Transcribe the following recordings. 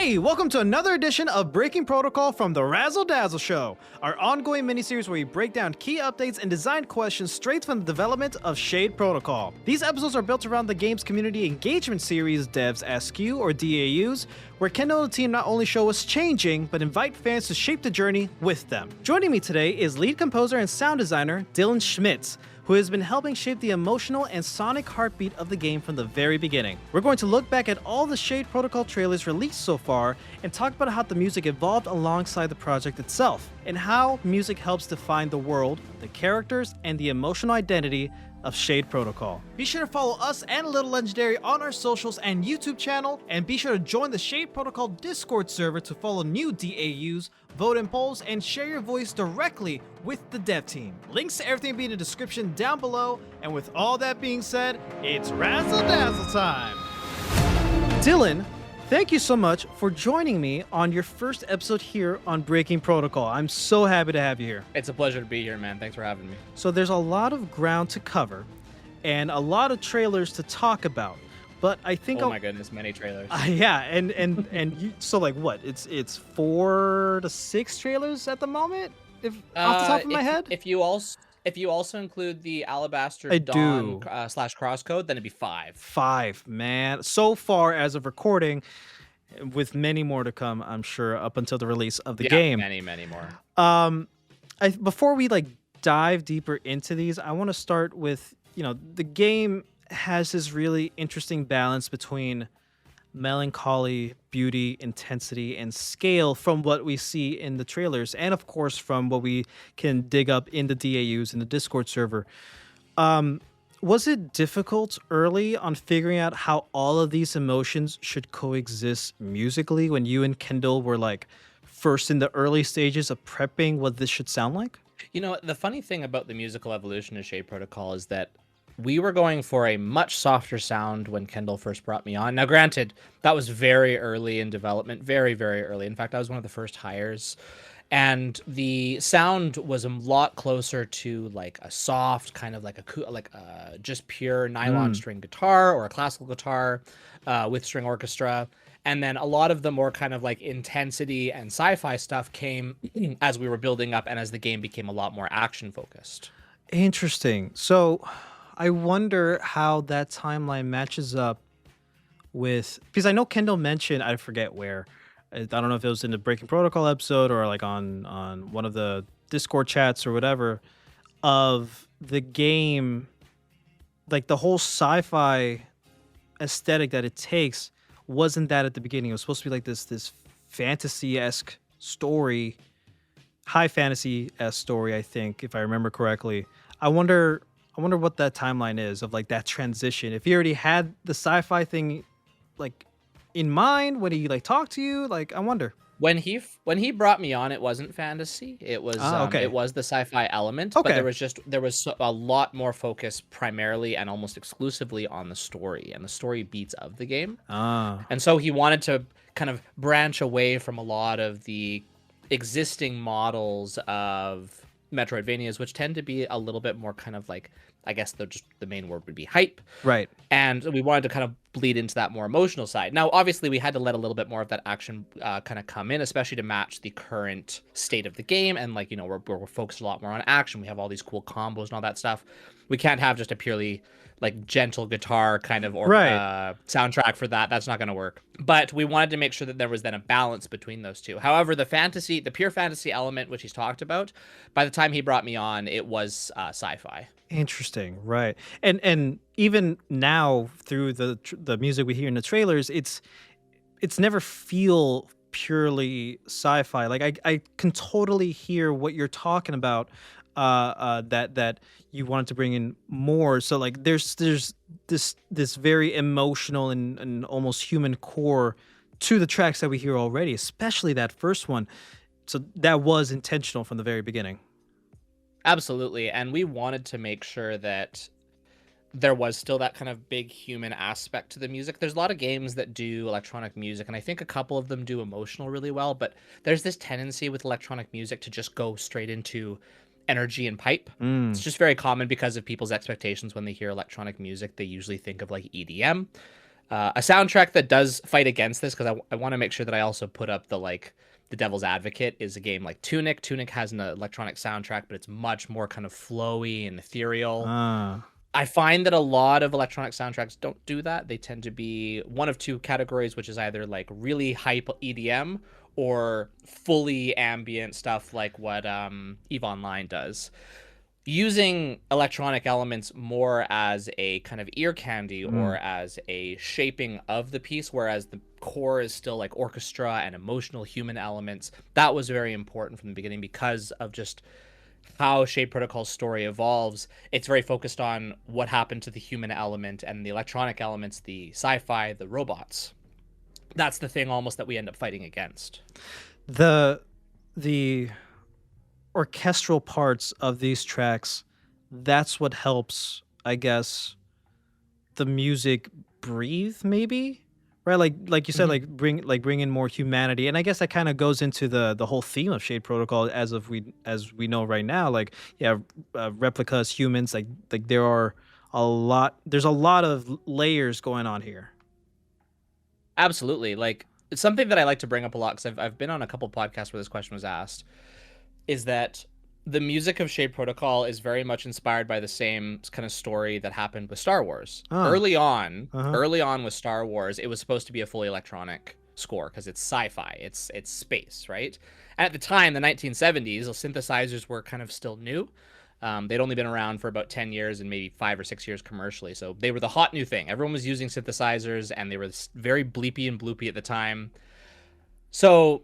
Hey, welcome to another edition of Breaking Protocol from the Razzle Dazzle Show, our ongoing miniseries where we break down key updates and design questions straight from the development of Shade Protocol. These episodes are built around the game's community engagement series Devs Ask You, or DAUs, where Kendall and the team not only show us changing, but invite fans to shape the journey with them. Joining me today is lead composer and sound designer Dillan Schmitz, who has been helping shape the emotional and sonic heartbeat of the game from the very beginning. We're going to look back at all the Shade Protocol trailers released so far and talk about how the music evolved alongside the project itself, and how music helps define the world, the characters, and the emotional identity of Shade Protocol. Be sure to follow us and Little Legendary on our socials and YouTube channel, and be sure to join the Shade Protocol Discord server to follow new DAUs, vote in polls, and share your voice directly with the dev team. Links to everything will be in the description down below, and with all that being said, it's Razzle Dazzle time! Dillan, thank you so much for joining me on your first episode here on Breaking Protocol. I'm so happy to have you here. It's a pleasure to be here, man. Thanks for having me. So there's a lot of ground to cover and a lot of trailers to talk about, but I think my goodness, many trailers. yeah, and you, so like what? It's 4 to 6 trailers at the moment, if off the top of my head. If you also include the Alabaster I Dawn do. / Crosscode, then it'd be 5. 5, man. So far as of recording, with many more to come, I'm sure, up until the release of the game. Many more. Before we dive deeper into these, I want to start with, the game has this really interesting balance between melancholy, beauty, intensity, and scale from what we see in the trailers, and of course from what we can dig up in the DAUs in the Discord server. Was it difficult early on figuring out how all of these emotions should coexist musically when you and Kendall were first in the early stages of prepping what this should sound like? You know, the funny thing about the musical evolution of Shade Protocol is that we were going for a much softer sound when Kendall first brought me on. Now, granted, that was very early in development, very, very early. In fact, I was one of the first hires. And the sound was a lot closer to a soft kind of just pure nylon string guitar or a classical guitar with string orchestra. And then a lot of the more kind of intensity and sci-fi stuff came as we were building up and as the game became a lot more action focused. Interesting. So I wonder how that timeline matches up with, because I know Kendall mentioned, I forget where, I don't know if it was in the Breaking Protocol episode or on one of the Discord chats or whatever, of the game, the whole sci-fi aesthetic that it takes wasn't that at the beginning. It was supposed to be this fantasy-esque story, high fantasy-esque story, I think, if I remember correctly. I wonder what that timeline is of that transition. If he already had the sci-fi thing in mind when he talked to you, I wonder. When he brought me on, it wasn't fantasy. It was okay. It was the sci-fi element, Okay. but there was a lot more focus primarily and almost exclusively on the story and the story beats of the game. And so he wanted to kind of branch away from a lot of the existing models of Metroidvanias, which tend to be a little bit more kind of I guess the main word would be hype. Right. And we wanted to kind of bleed into that more emotional side. Now, obviously, we had to let a little bit more of that action kind of come in, especially to match the current state of the game. And we're focused a lot more on action. We have all these cool combos and all that stuff. We can't have just a purely gentle guitar kind of soundtrack for that. That's not going to work. But we wanted to make sure that there was then a balance between those two. However, the pure fantasy element, which he's talked about, by the time he brought me on, it was sci-fi. Interesting, right? And even now through the music we hear in the trailers, it's never feel purely sci-fi. I can totally hear what you're talking about. That you wanted to bring in more. So there's this very emotional and almost human core to the tracks that we hear already, especially that first one. So that was intentional from the very beginning. Absolutely. And we wanted to make sure that there was still that kind of big human aspect to the music. There's a lot of games that do electronic music, and I think a couple of them do emotional really well, but there's this tendency with electronic music to just go straight into energy and pipe. It's just very common because of people's expectations when they hear electronic music. They usually think of EDM. A soundtrack that does fight against this, because I want to make sure that I also put up the devil's advocate, is a game like Tunic. Tunic has an electronic soundtrack, but it's much more kind of flowy and ethereal. I find that a lot of electronic soundtracks don't do that. They tend to be one of two categories, which is either like really hype EDM or fully ambient stuff like what EVE Online does. Using electronic elements more as a kind of ear candy or as a shaping of the piece, whereas the core is still like orchestra and emotional human elements. That was very important from the beginning because of just how Shade Protocol's story evolves. It's very focused on what happened to the human element and the electronic elements, the sci-fi, the robots. That's the thing almost that we end up fighting against. The orchestral parts of these tracks, that's what helps, I guess, the music breathe, maybe, right? Like you said, bring in more humanity, and I guess that kind of goes into the whole theme of Shade Protocol as we know right now. Like, yeah, replicas, humans, like there's a lot of layers going on here. Absolutely. Like, it's something that I like to bring up a lot because I've been on a couple podcasts where this question was asked, is that the music of Shade Protocol is very much inspired by the same kind of story that happened with Star Wars. Early on with Star Wars, it was supposed to be a fully electronic score because it's sci-fi, it's space, right? And at the time, the 1970s, the synthesizers were kind of still new. They'd only been around for about 10 years and maybe 5 or 6 years commercially. So they were the hot new thing. Everyone was using synthesizers and they were very bleepy and bloopy at the time. So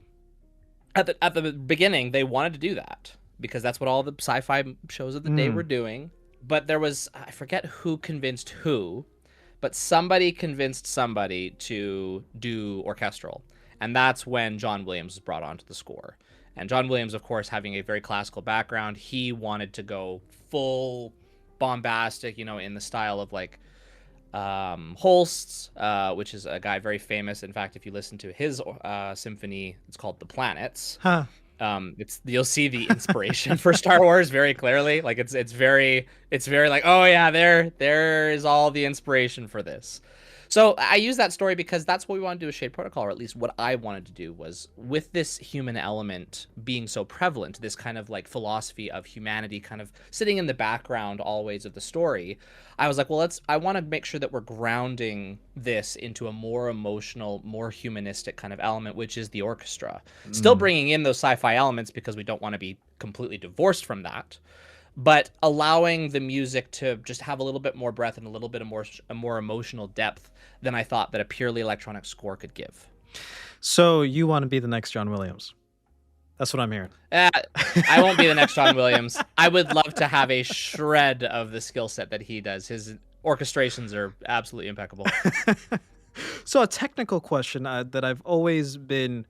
at the beginning, they wanted to do that because that's what all the sci-fi shows of the day were doing. But there was, I forget who convinced who, but somebody convinced somebody to do orchestral. And that's when John Williams was brought onto the score. And John Williams, of course, having a very classical background, he wanted to go full bombastic, in the style of like Holst's, which is a guy very famous. In fact, if you listen to his symphony, it's called The Planets. You'll see the inspiration for Star Wars very clearly. Like it's very like, oh yeah, there is all the inspiration for this. So I use that story because that's what we want to do with Shade Protocol, or at least what I wanted to do was with this human element being so prevalent, this kind of like philosophy of humanity kind of sitting in the background always of the story. I was like, well, I want to make sure that we're grounding this into a more emotional, more humanistic kind of element, which is the orchestra. Still bringing in those sci-fi elements because we don't want to be completely divorced from that, but allowing the music to just have a little bit more breath and a little bit of a more emotional depth than I thought that a purely electronic score could give. So you want to be the next John Williams? That's what I'm hearing. I won't be the next John Williams. I would love to have a shred of the skill set that he does. His orchestrations are absolutely impeccable. So a technical question that I've always been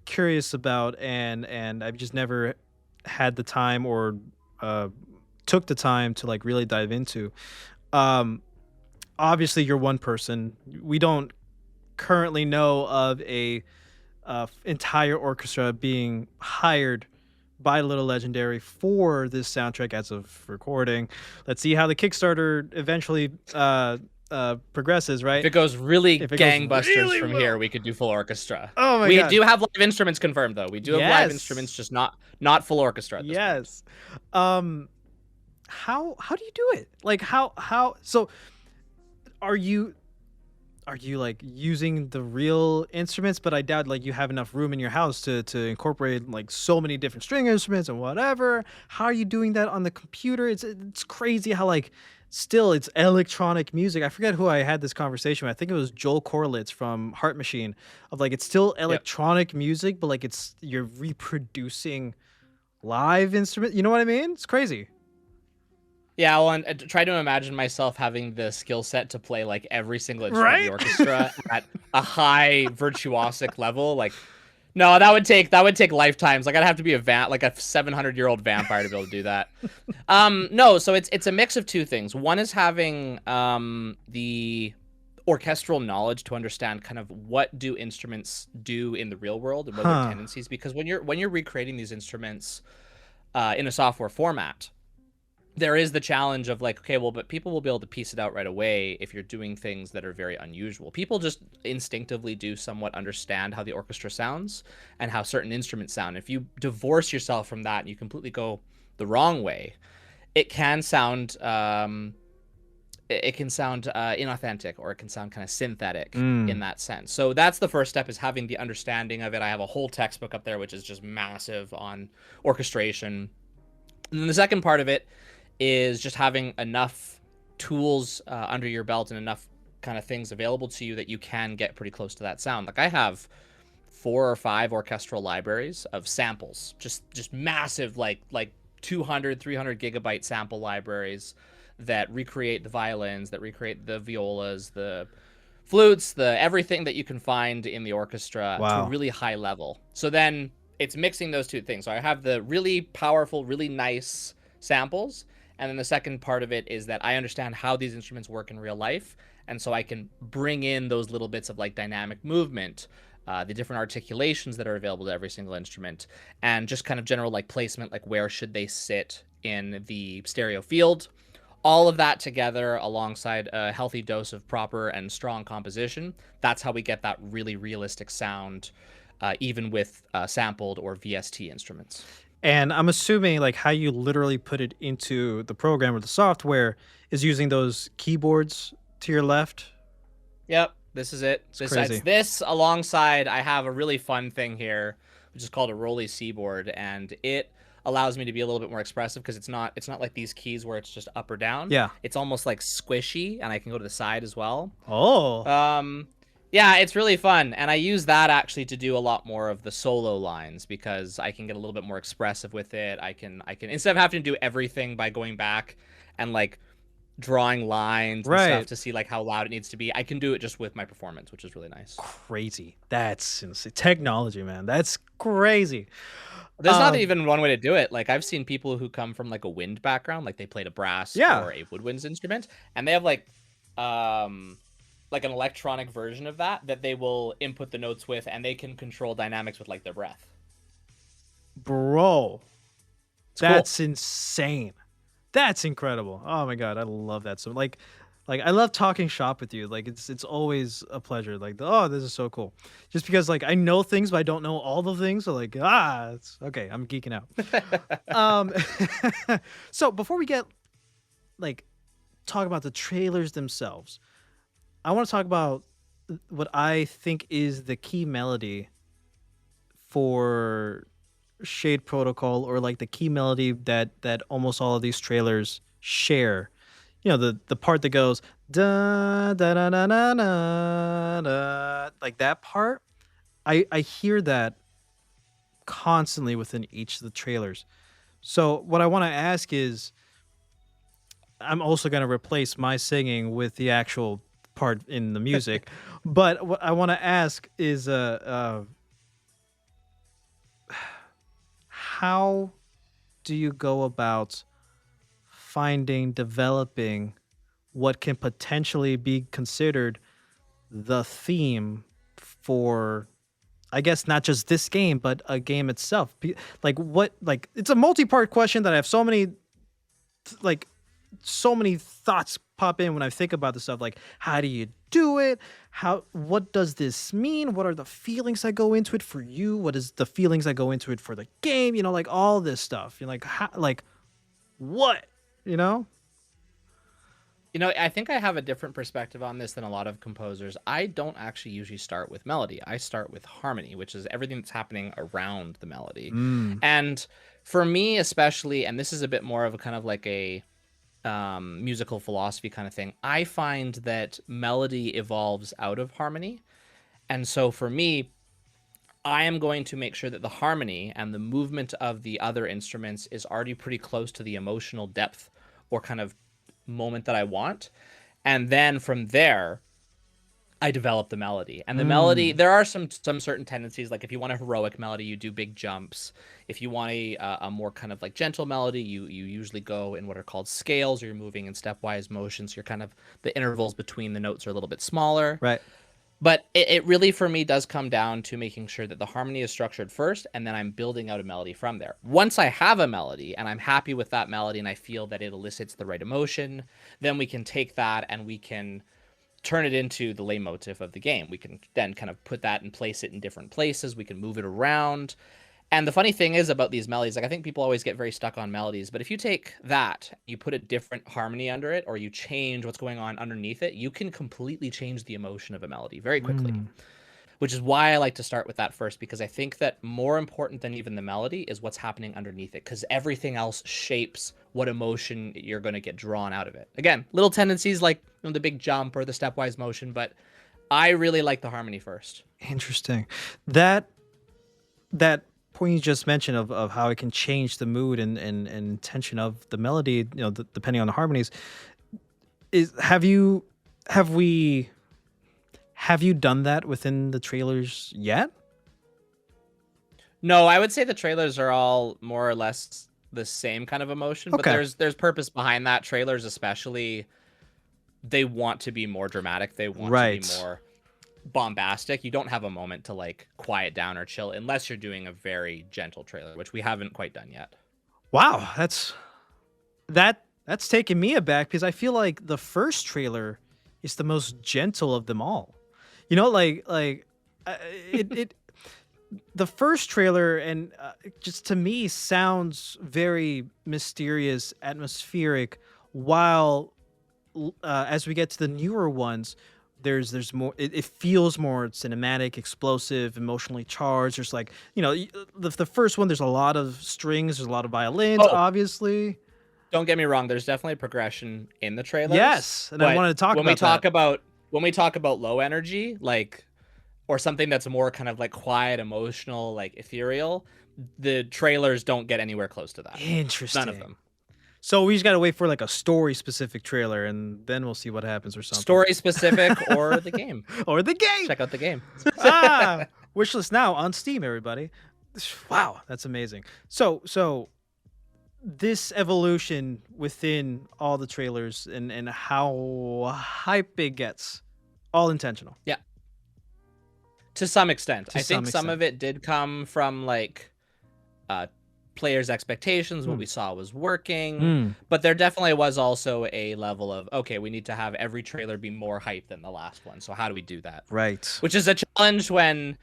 curious about, and I've just never had the time or took the time to like really dive into. Obviously, you're one person. We don't currently know of a entire orchestra being hired by Little Legendary for this soundtrack as of recording. Let's see how the Kickstarter eventually progresses, right? If it goes really gangbusters from here, we could do full orchestra. Oh my God. We do have live instruments confirmed, though. We do have live instruments, just not full orchestra at this point. How do you do it? Like how so are you like using the real instruments? But I doubt like you have enough room in your house to incorporate like so many different string instruments and whatever. How are you doing that on the computer? It's crazy how like still it's electronic music. I forget who I had this conversation with. I think it was Joel Korlitz from Heart Machine, of like it's still electronic music, but like you're reproducing live instrument. You know what I mean? It's crazy. Yeah, well, and try to imagine myself having the skill set to play like every single instrument in the orchestra at a high virtuosic level. Like, no, that would take lifetimes. Like, I'd have to be a 700-year-old vampire to be able to do that. No, so it's a mix of two things. One is having the orchestral knowledge to understand kind of what do instruments do in the real world and what are their tendencies. Because when you're recreating these instruments in a software format, there is the challenge of like, okay, well, but people will be able to piece it out right away if you're doing things that are very unusual. People just instinctively do somewhat understand how the orchestra sounds and how certain instruments sound. If you divorce yourself from that and you completely go the wrong way, it can sound inauthentic, or it can sound kind of synthetic in that sense. So that's the first step, is having the understanding of it. I have a whole textbook up there which is just massive on orchestration. And then the second part of it is just having enough tools under your belt and enough kind of things available to you that you can get pretty close to that sound. Like I have 4 or 5 orchestral libraries of samples, just massive, like 200, 300 gigabyte sample libraries that recreate the violins, that recreate the violas, the flutes, the everything that you can find in the orchestra to a really high level. So then it's mixing those two things. So I have the really powerful, really nice samples, and then the second part of it is that I understand how these instruments work in real life, and so I can bring in those little bits of like dynamic movement, the different articulations that are available to every single instrument, and just kind of general like placement, like where should they sit in the stereo field. All of that together alongside a healthy dose of proper and strong composition, that's how we get that really realistic sound, even with sampled or VST instruments. And I'm assuming like how you literally put it into the program or the software is using those keyboards to your left. Yep, this is it. This alongside, I have a really fun thing here, which is called a Rolly C-board, and it allows me to be a little bit more expressive because it's not like these keys where it's just up or down. Yeah. It's almost like squishy, and I can go to the side as well. Oh. Yeah, it's really fun, and I use that actually to do a lot more of the solo lines because I can get a little bit more expressive with it. I can instead of having to do everything by going back and like drawing lines and stuff to see like how loud it needs to be, I can do it just with my performance, which is really nice. Crazy. That's insane. Technology, man. That's crazy. There's not even one way to do it. Like I've seen people who come from like a wind background, like they played a brass or a woodwinds instrument, and they have like an electronic version of that they will input the notes with, and they can control dynamics with like their breath. Bro, that's cool. Insane. That's incredible. Oh my god, I love that. So like I love talking shop with you. Like it's always a pleasure. Like, oh, this is so cool. Just because like I know things, but I don't know all the things. So like, it's okay. I'm geeking out. So before we get like talk about the trailers themselves, I want to talk about what I think is the key melody for Shade Protocol, or like the key melody that almost all of these trailers share. You know, the part that goes da da da da da da, da, like that part. I hear that constantly within each of the trailers. So what I want to ask is, I'm also going to replace my singing with the actual part in the music, but what I want to ask is how do you go about developing what can potentially be considered the theme for, I guess, not just this game but a game itself? Like what, like it's a multi-part question that I have so many thoughts pop in when I think about this stuff. Like, how do you do it? What does this mean? What are the feelings that go into it for you? What is the feelings that go into it for the game? You know, like all this stuff. You're like, how, like what? You know? You know, I think I have a different perspective on this than a lot of composers. I don't actually usually start with melody. I start with harmony, which is everything that's happening around the melody. And for me especially, and this is a bit more of a kind of like a musical philosophy kind of thing, I find that melody evolves out of harmony. And so for me, I am going to make sure that the harmony and the movement of the other instruments is already pretty close to the emotional depth or kind of moment that I want. And then from there, I develop the melody. And the melody, there are some certain tendencies. Like if you want a heroic melody, you do big jumps. If you want a more kind of like gentle melody, you usually go in what are called scales, or you're moving in stepwise motions. You're kind of, the intervals between the notes are a little bit smaller. Right. But it really, for me, does come down to making sure that the harmony is structured first, and then I'm building out a melody from there. Once I have a melody, and I'm happy with that melody, and I feel that it elicits the right emotion, then we can take that and we can turn it into the leitmotif of the game. We can then kind of put that and place it in different places. We can move it around. And the funny thing is about these melodies, like I think people always get very stuck on melodies, but if you take that, you put a different harmony under it, or you change what's going on underneath it, you can completely change the emotion of a melody very quickly. Which is why I like to start with that first, because I think that more important than even the melody is what's happening underneath it, because everything else shapes what emotion you're going to get drawn out of it. Again, little tendencies like the big jump or the stepwise motion, but I really like the harmony first. Interesting. That point you just mentioned of how it can change the mood and tension of the melody, depending on the harmonies, have you done that within the trailers yet? No, I would say the trailers are all more or less the same kind of emotion, but there's purpose behind that. Trailers especially, they want to be more dramatic. They want to be more bombastic. You don't have a moment to like quiet down or chill unless you're doing a very gentle trailer, which we haven't quite done yet. Wow, that's taking me aback, because I feel like the first trailer is the most gentle of them all. The first trailer and just to me sounds very mysterious, atmospheric, while as we get to the newer ones, there's more, it feels more cinematic, explosive, emotionally charged. There's like, the first one, there's a lot of strings, there's a lot of violins, obviously. Don't get me wrong, there's definitely progression in the trailers. Yes, and I wanted to talk about when we talk about low energy, like, or something that's more kind of like quiet, emotional, like ethereal, the trailers don't get anywhere close to that. Interesting. None of them. So we just got to wait for like a story-specific trailer, and then we'll see what happens or something. Story-specific or the game. Or the game. Check out the game. Wishlist now on Steam, everybody. Wow, that's amazing. So this evolution within all the trailers and how hype it gets, all intentional. Yeah. To some extent. I think some of it did come from like players' expectations. What we saw was working, but there definitely was also a level of, okay, we need to have every trailer be more hype than the last one. So how do we do that? Right. Which is a challenge when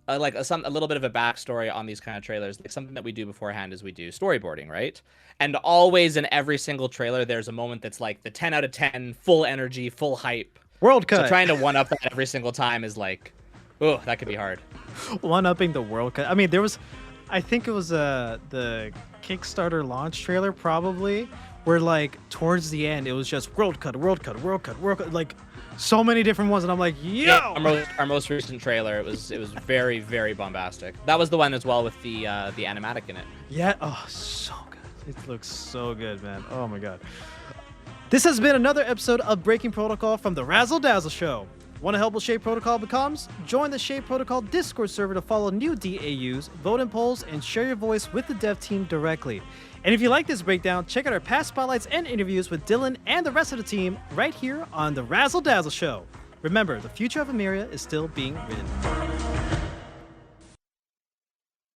a little bit of a backstory on these kind of trailers. Like something that we do beforehand is we do storyboarding, right? And always in every single trailer, there's a moment that's like the 10 out of 10, full energy, full hype. World cut. So trying to one up that every single time is like, oh, that could be hard. One-upping the world cut. I mean, I think it was the Kickstarter launch trailer probably, where like towards the end it was just world cut, like so many different ones, and I'm like, yo. Yeah, our most recent trailer, it was very, very bombastic. That was the one as well with the animatic in it. Yeah. Oh, so good. It looks so good, man. Oh my god. This has been another episode of Breaking Protocol from the Razzle Dazzle Show. Want to help with Shade Protocol becomes? Join the Shade Protocol Discord server to follow new DAUs, vote in polls, and share your voice with the dev team directly. And if you like this breakdown, check out our past spotlights and interviews with Dillan and the rest of the team right here on the Razzle Dazzle Show. Remember, the future of Emeria is still being written.